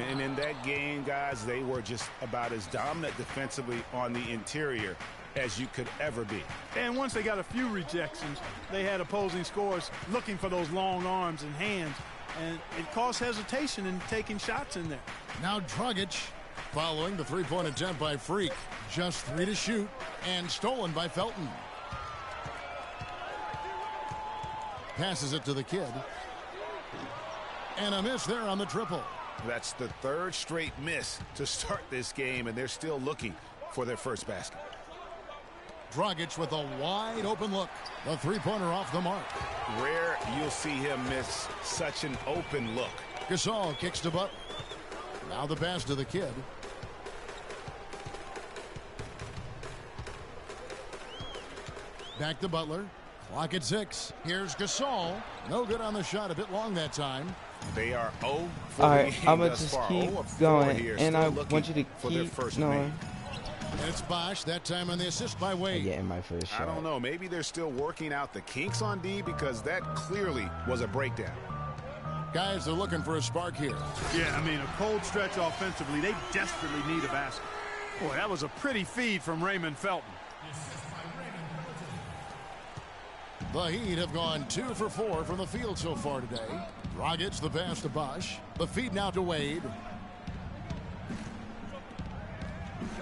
And in that game, guys, they were just about as dominant defensively on the interior as you could ever be. And once they got a few rejections, they had opposing scorers looking for those long arms and hands. And it caused hesitation in taking shots in there. Now Dragic following the three-point attempt by Freak. Just 3 to shoot and stolen by Felton. Passes it to the kid. And a miss there on the triple. That's the 3rd straight miss to start this game, and they're still looking for their first basket. Dragic with a wide open look. The three-pointer off the mark. Rare you'll see him miss such an open look. Gasol kicks to Butler. Now the pass to the kid. Back to Butler. Clock at 6. Here's Gasol. No good on the shot. A bit long that time. They are 0 for All right, I'm going going to just keep going, and I want you to keep going. And it's Bosh, that time on the assist by Wade. Getting my first shot. I don't know. Maybe they're still working out the kinks on D because that clearly was a breakdown. Guys, they're looking for a spark here. Yeah, I mean, a cold stretch offensively. They desperately need a basket. Boy, that was a pretty feed from Raymond Felton. The Heat have gone 2 for 4 from the field so far today. Dragic the pass to Bosh. The feed now to Wade.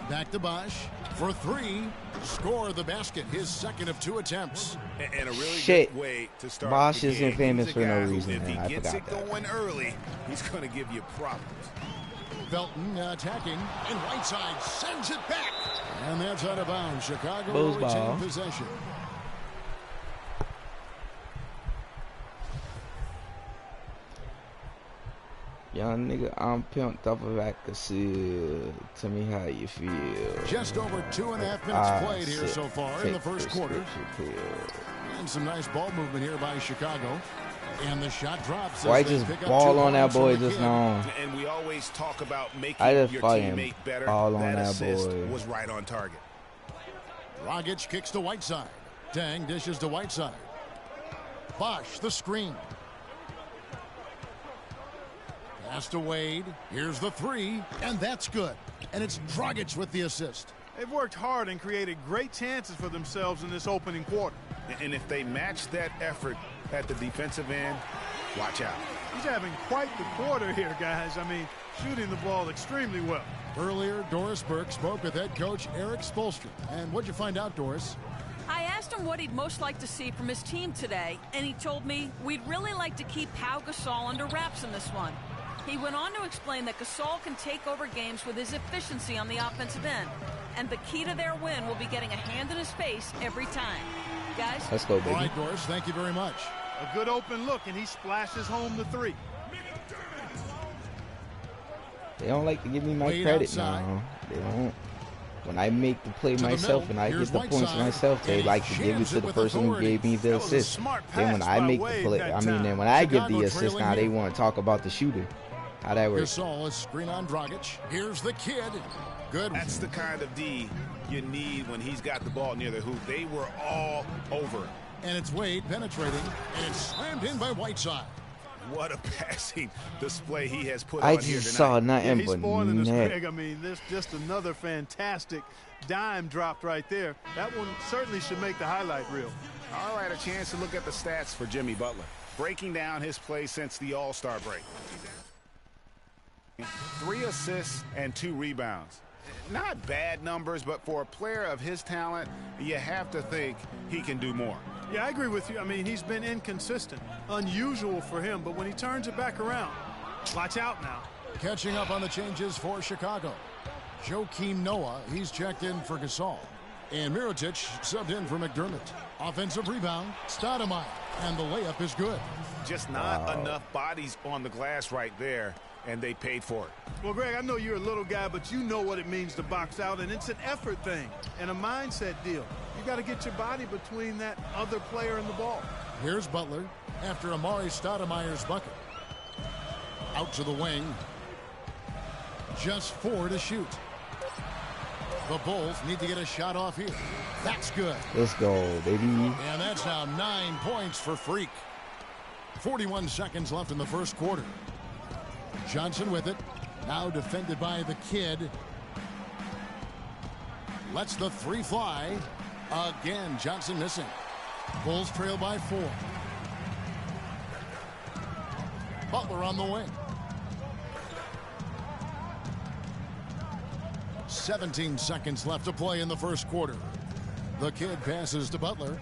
Back to Bosh for 3. Score the basket. His second of 2 attempts. And a really Shit. good way to start. Bosh the isn't game. famous He's a for no guy who, reason, if he man. I gets it forgot that. going early, he's going to give you problems. Felton attacking, and Whiteside sends it back. And that's out of bounds. Chicago Bulls will ball. retain possession. Young nigga, I'm pimped off of Akasil. Tell me how you feel. Just over 2.5 minutes played here so far in the first quarter. And some nice ball movement here by Chicago. And the shot drops. White just ball on that boy just now. And we always talk about making I just your fucking teammate better. ball on that that assist boy. was right on target. Dragic kicks to Whiteside. Dang dishes to Whiteside. Bosh the screen. Pass to Wade. Here's the 3, and that's good. And it's Dragic with the assist. They've worked hard and created great chances for themselves in this opening quarter. And if they match that effort at the defensive end, watch out. He's having quite the quarter here, guys. I mean, shooting the ball extremely well. Earlier, Doris Burke spoke with head coach Eric Spoelstra. And what'd you find out, Doris? I asked him what he'd most like to see from his team today, and he told me we'd really like to keep Pau Gasol under wraps in this one. He went on to explain that Gasol can take over games with his efficiency on the offensive end, and the key to their win will be getting a hand in his face every time. Guys? Let's go, baby. All right, Doris, thank you very much. A good open look, and he splashes home the 3. They don't like to give me my Wade credit outside. now. They don't. When I make the play To the myself middle. and I Here's get the points Whiteside. myself, they And he like to give it jams to it the with person who authority. gave me the That was a assist. smart Then when pass I by make the Wade play, that I mean, time. then when I give Chicago the assist, trailing now they here. want to talk about the shooter. How that works? Gasol is screen on Dragic. Here's the kid. Good. That's the kind of D you need when he's got the ball near the hoop. They were all over it. And it's Wade penetrating, and it's slammed in by Whiteside. What a passing display he has put I on here just tonight. saw nothing He's but spoiling us, net. Greg. I mean, this just another fantastic dime dropped right there. That one certainly should make the highlight reel. All right, a chance to look at the stats for Jimmy Butler. Breaking down his play since the All-Star break. 3 assists and 2 rebounds. Not bad numbers, but for a player of his talent, you have to think he can do more. Yeah, I agree with you. I mean, he's been inconsistent. Unusual for him, but when he turns it back around, watch out now. Catching up on the changes for Chicago. Joakim Noah, he's checked in for Gasol. And Mirotic subbed in for McDermott. Offensive rebound, Stoudemire. And the layup is good. Just not enough bodies on the glass right there, and they paid for it. Well, Greg, I know you're a little guy, but you know what it means to box out, and it's an effort thing and a mindset deal. You got to get your body between that other player and the ball. Here's Butler after Amari Stoudemire's bucket. Out to the wing. Just 4 to shoot. The Bulls need to get a shot off here. That's good. Let's go, baby. And that's now 9 points for Freak. 41 seconds left in the first quarter. Johnson with it. Now defended by the kid. Lets the 3 fly. Again, Johnson missing. Bulls trail by 4. Butler on the wing. 17 seconds left to play in the first quarter. The kid passes to Butler.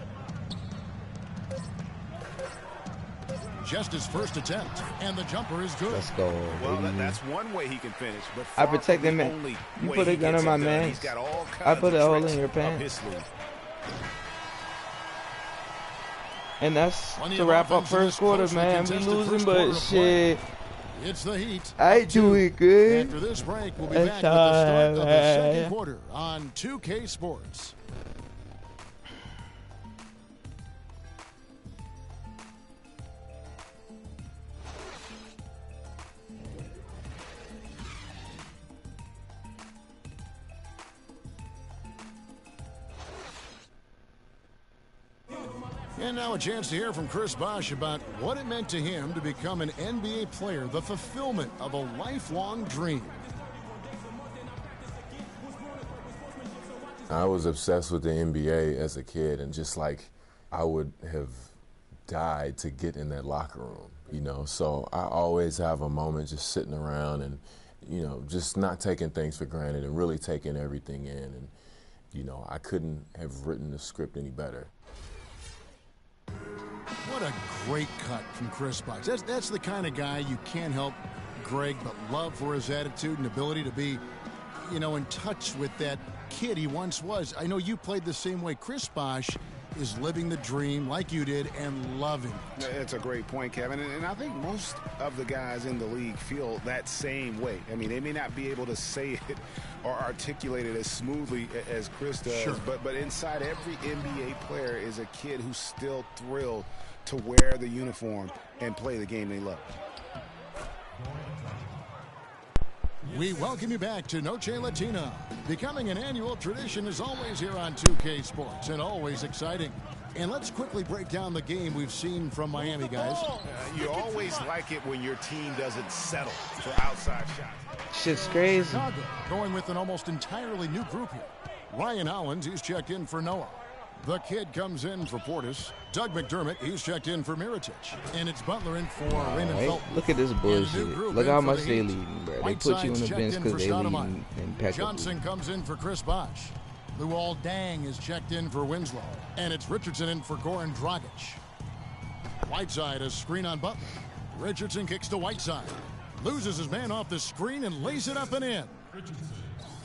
Just his first attempt, and the jumper is good. Let's go, Well, baby. that's one way he can finish. But I far protect from him, the man. only You way put a he gun gets in my it done. man. He's got all I kinds put of a hole tricks in your up pants. his sleeve. And that's Plenty to of wrap up offense in this first quarter, closely man. We contested losing, first but quarter of play. shit. It's the Heat. I do it good. After this break, we'll be It's back with the start of the alright. second quarter on 2K Sports. And now a chance to hear from Chris Bosh about what it meant to him to become an NBA player, the fulfillment of a lifelong dream. I was obsessed with the NBA as a kid, and just like I would have died to get in that locker room, you know. So I always have a moment just sitting around and, you know, just not taking things for granted and really taking everything in. And, you know, I couldn't have written the script any better. What a great cut from Chris Bosh. That's the kind of guy you can't help, Greg, but love for his attitude and ability to be, you know, in touch with that kid he once was. I know you played the same way. Chris Bosh is living the dream like you did and loving it. It's a great point, Kevin. And I think most of the guys in the league feel that same way. I mean, they may not be able to say it or articulate it as smoothly as Chris does, sure, but inside every NBA player is a kid who's still thrilled to wear the uniform and play the game they love. We welcome you back to Noche Latina. Becoming an annual tradition is always here on 2K Sports and always exciting. And let's quickly break down the game we've seen from Miami, guys. You always like it when your team doesn't settle for outside shots. Shit's crazy. Chicago going with an almost entirely new group here. Ryan Hollins, he's checked in for Noah. The kid comes in for Portis. Doug McDermott, he's checked in for Mirotic. And it's Butler in for Raymond Felton. Look at this bullshit. Look how much they leading, bro. They put you on the bench because they leading impeccably. Johnson comes in for Chris Bosh. Luol Deng is checked in for Winslow. And it's Richardson in for Goran Dragic. Whiteside, a screen on Butler. Richardson kicks to Whiteside. Loses his man off the screen and lays it up and in.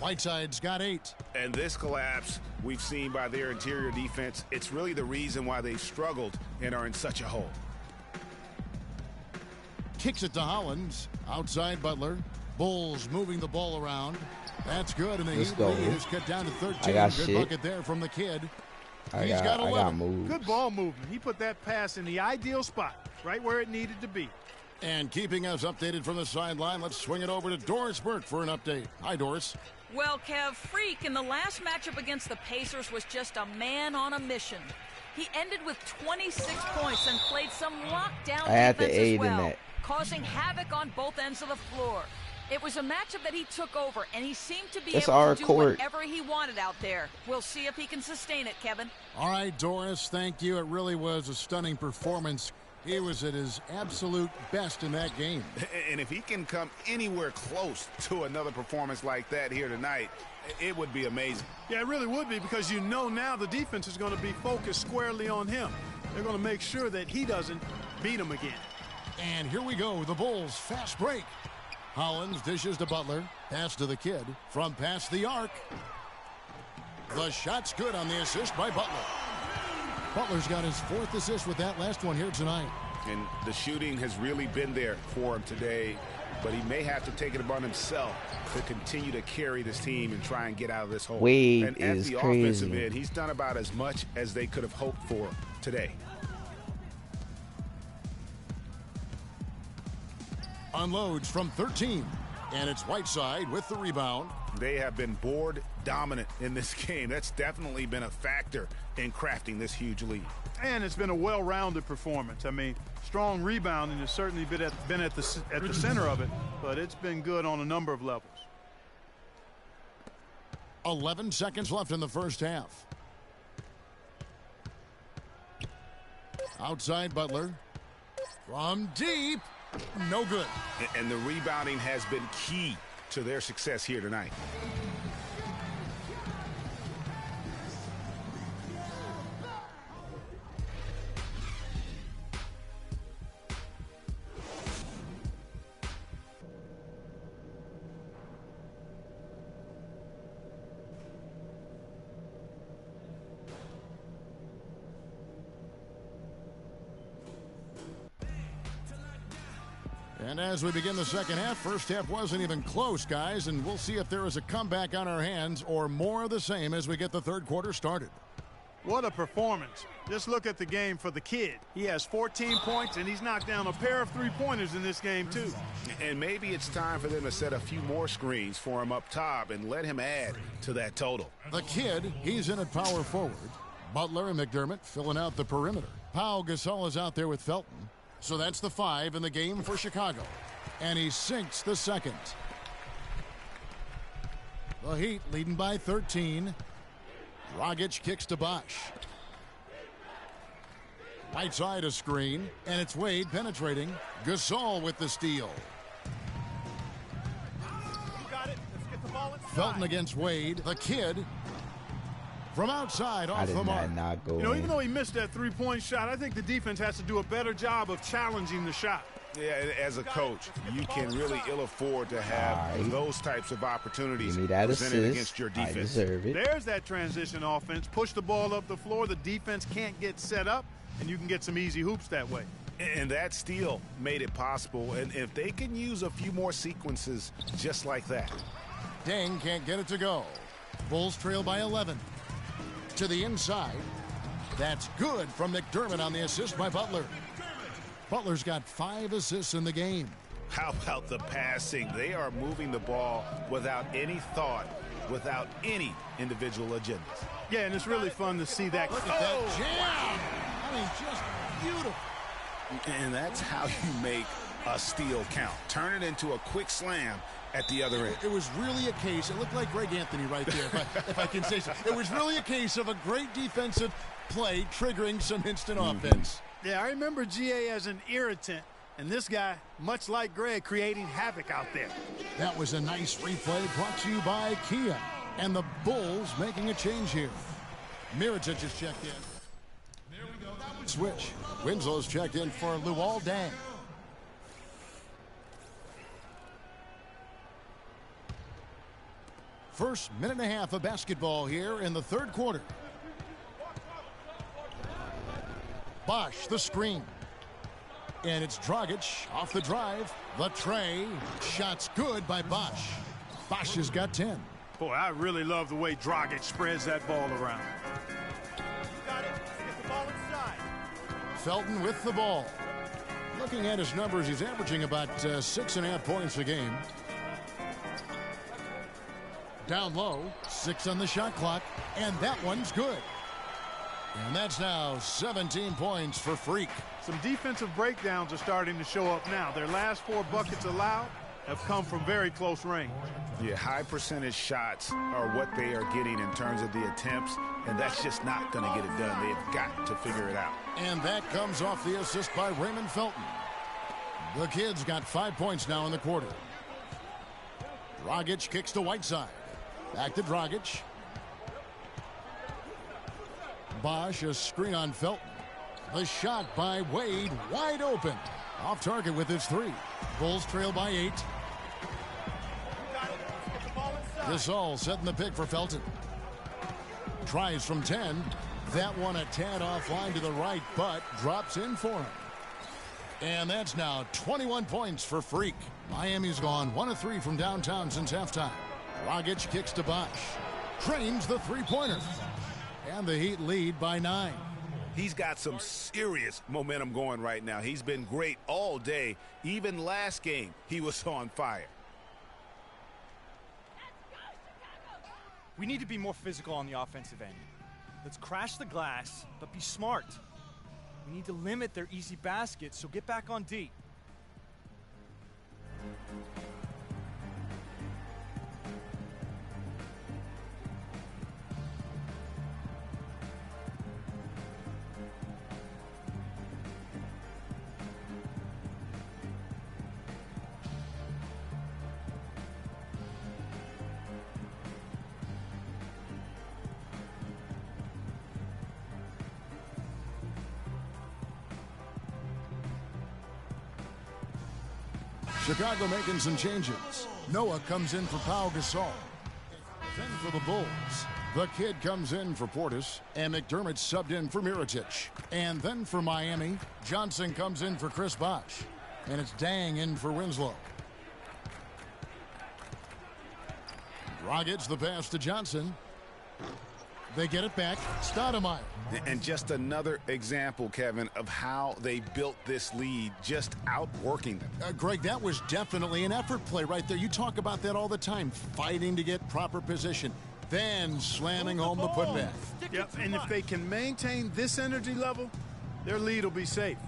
Whiteside's got 8. And this collapse we've seen by their interior defense, it's really the reason why they've struggled and are in such a hole. Kicks it to Hollins. Outside Butler. Bulls moving the ball around. That's good, and the Heat lead is cut down to 13. I got good shit. Bucket there from the kid. I got moves. Good ball movement. He put that pass in the ideal spot, right where it needed to be. And keeping us updated from the sideline, let's swing it over to Doris Burke for an update. Hi, Doris. Well, Kev, Freak in the last matchup against the Pacers was just a man on a mission. He ended with 26 points and played some lockdown defense as well, causing havoc on both ends of the floor. It was a matchup that he took over, and he seemed to be able to do whatever he wanted out there. We'll see if he can sustain it, Kevin. All right, Doris, thank you. It really was a stunning performance. He was at his absolute best in that game. And if he can come anywhere close to another performance like that here tonight, it would be amazing. Yeah, it really would be, because you know now the defense is going to be focused squarely on him. They're going to make sure that he doesn't beat him again. And here we go, the Bulls fast break. Hollins dishes to Butler. Pass to the kid from past the arc. The shot's good on the assist by Butler. Butler's got his 4th assist with that last one here tonight. And the shooting has really been there for him today, but he may have to take it upon himself to continue to carry this team and try and get out of this hole. Wade and at is the crazy. Offensive end, he's done about as much as they could have hoped for today. Unloads from 13, and it's Whiteside with the rebound. They have been board dominant in this game. That's definitely been a factor in crafting this huge lead. And it's been a well-rounded performance. I mean, strong rebounding has certainly been at the center of it, but it's been good on a number of levels. 11 seconds left in the first half. Outside Butler. From deep. No good. And the rebounding has been key to their success here tonight. And as we begin the second half, first half wasn't even close, guys, and we'll see if there is a comeback on our hands or more of the same as we get the third quarter started. What a performance. Just look at the game for the kid. He has 14 points, and he's knocked down a pair of three-pointers in this game, too. And maybe it's time for them to set a few more screens for him up top and let him add to that total. The kid, he's in at power forward. Butler and McDermott filling out the perimeter. Pau Gasol is out there with Felton. So that's the 5 in the game for Chicago. And he sinks the second. The Heat leading by 13. Dragic kicks to Bosh. Right side a screen, and it's Wade penetrating. Gasol with the steal. You got it. Let's get the ball inside. Felton against Wade. The kid from outside off the mark. Not go Even though he missed that three-point shot, I think the defense has to do a better job of challenging the shot. Yeah, as a coach, you can really ill afford to have those types of opportunities presented against your defense. I deserve it. There's that transition offense. Push the ball up the floor. The defense can't get set up, and you can get some easy hoops that way. And that steal made it possible. And if they can use a few more sequences just like that. Deng can't get it to go. Bulls trail by 11. To the inside. That's good from McDermott on the assist by Butler. Butler's got 5 assists in the game. How about the passing? They are moving the ball without any thought, without any individual agendas. Yeah, and it's really fun to see that. Look at that jam. I mean, just beautiful. And that's how you make a steal count. Turn it into a quick slam at the other end. It was really a case. It looked like Greg Anthony right there, if I can say so. It was really a case of a great defensive play triggering some instant offense. Yeah, I remember GA as an irritant, and this guy, much like Greg, creating havoc out there. That was a nice replay brought to you by Kia. And the Bulls making a change here. Mirotic is checked in. There we go. Switch. Winslow's checked in for Luol Deng. First minute and a half of basketball here in the third quarter. Bosh, the screen. And it's Dragic off the drive. The tray. Shot's good by Bosh. Bosh has got 10. Boy, I really love the way Dragic spreads that ball around. You got it. Get the ball inside. Felton with the ball. Looking at his numbers, he's averaging about 6.5 points a game. Down low, 6 on the shot clock, and that one's good. And that's now 17 points for Freak. Some defensive breakdowns are starting to show up now. Their last 4 buckets allowed have come from very close range. Yeah, high percentage shots are what they are getting in terms of the attempts, and that's just not going to get it done. They've got to figure it out. And that comes off the assist by Raymond Felton. The kid's got 5 points now in the quarter. Dragic kicks to Whiteside. Back to Dragic. Bosh, a screen on Felton. The shot by Wade, wide open. Off target with his 3. Bulls trail by 8. Gasol setting the pick for Felton. Tries from 10. That one a tad offline to the right, but drops in for him. And that's now 21 points for Freak. Miami's gone 1 of 3 from downtown since halftime. Dragic kicks to Bosh. Trains the three-pointer. And the Heat lead by 9. He's got some serious momentum going right now. He's been great all day. Even last game, he was on fire. We need to be more physical on the offensive end. Let's crash the glass, but be smart. We need to limit their easy baskets, so get back on D. Chicago making some changes. Noah comes in for Pau Gasol. Then for the Bulls, the kid comes in for Portis, and McDermott subbed in for Mirotic. And then for Miami, Johnson comes in for Chris Bosh. And it's Deng in for Winslow. Dragic the pass to Johnson. They get it back. Stoudemire. And just another example, Kevin, of how they built this lead, just outworking them. Greg, that was definitely an effort play right there. You talk about that all the time, fighting to get proper position. then slamming home the putback. Yep, and if they can maintain this energy level, their lead will be safe.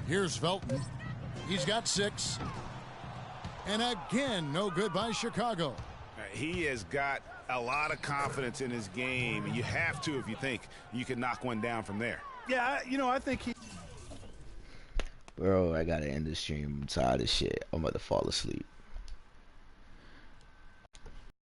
Here's Felton. He's got 6. And again, no good by Chicago. He has got a lot of confidence in his game, and you have to if you think you can knock one down from there. Yeah, I think he... Bro, I gotta end the stream. I'm tired of shit. I'm about to fall asleep.